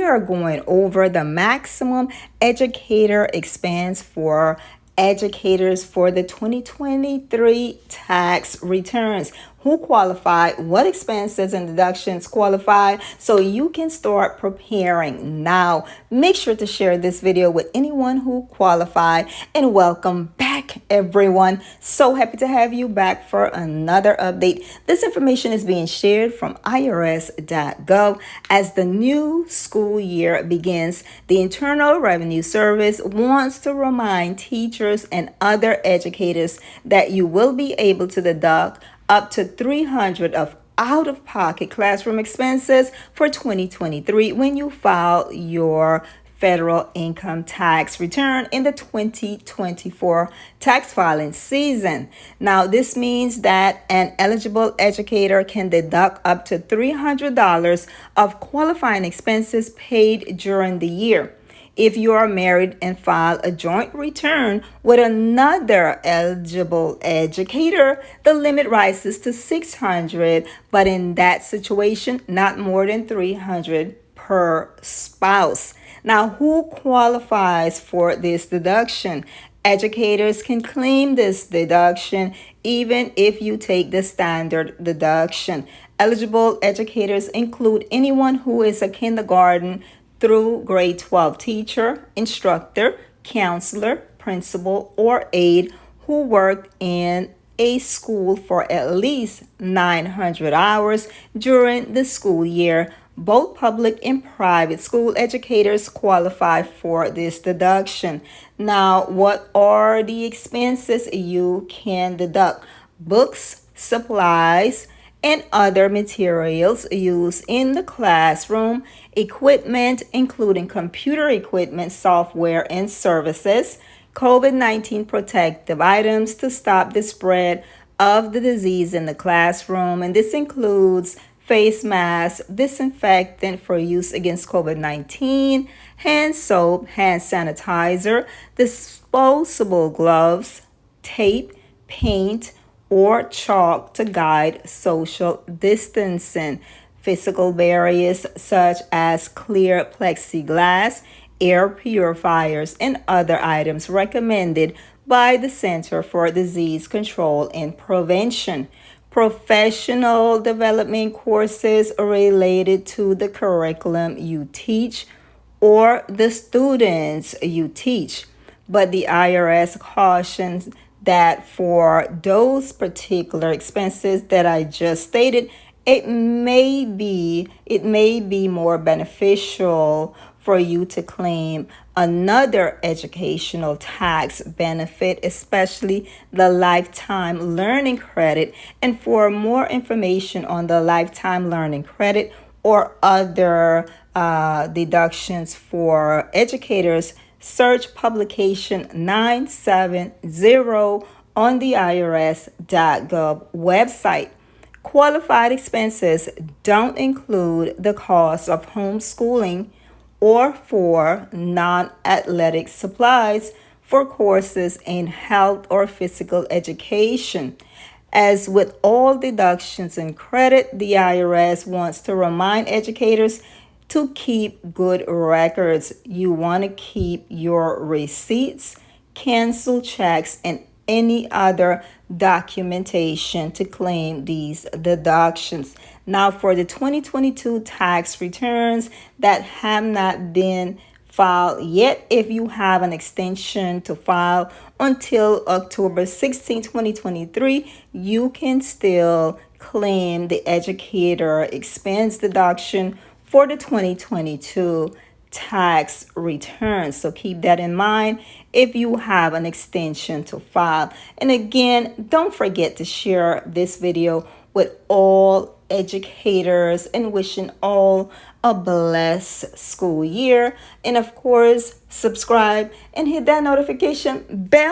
are going over the maximum educator expense for educators for the 2023 tax returns. Who qualify, what expenses and deductions qualify, so you can start preparing now. Make sure to share this video with anyone who qualify, and welcome back everyone. So happy to have you back for another update. This information is being shared from irs.gov. As the new school year begins, the Internal Revenue Service wants to remind teachers and other educators that you will be able to deduct up to $300 of out-of-pocket classroom expenses for 2023 when you file your federal income tax return in the 2024 tax filing season. Now, this means that an eligible educator can deduct up to $300 of qualifying expenses paid during the year. If you are married and file a joint return with another eligible educator, the limit rises to $600, but in that situation, not more than $300 per spouse. Now, who qualifies for this deduction? Educators can claim this deduction even if you take the standard deduction. Eligible educators include anyone who is a kindergarten through grade 12 teacher, instructor, counselor, principal, or aide who worked in a school for at least 900 hours during the school year. Both public and private school educators qualify for this deduction. Now, what are the expenses you can deduct? Books, supplies, and other materials used in the classroom, equipment, including computer equipment, software, and services, COVID-19 protective items to stop the spread of the disease in the classroom, and this includes face masks, disinfectant for use against COVID-19, hand soap, hand sanitizer, disposable gloves, tape, paint, or chalk to guide social distancing, physical barriers such as clear plexiglass, air purifiers, and other items recommended by the Center for Disease Control and Prevention. Professional development courses related to the curriculum you teach or the students you teach. But the IRS cautions that for those particular expenses that I just stated, it may be more beneficial for you to claim another educational tax benefit, especially the lifetime learning credit. And for more information on the lifetime learning credit or other deductions for educators, search publication 970 on the irs.gov website. Qualified expenses don't include the cost of homeschooling or for non-athletic supplies for courses in health or physical education. As with all deductions and credit, the IRS wants to remind educators to keep good records. You want to keep your receipts, cancel checks, and any other documentation to claim these deductions. Now, for the 2022 tax returns that have not been filed yet, if you have an extension to file until October 16, 2023, you can still claim the educator expense deduction for the 2022 tax returns. So keep that in mind if you have an extension to file. And again, don't forget to share this video with all educators and wishing all a blessed school year. And of course, subscribe and hit that notification bell.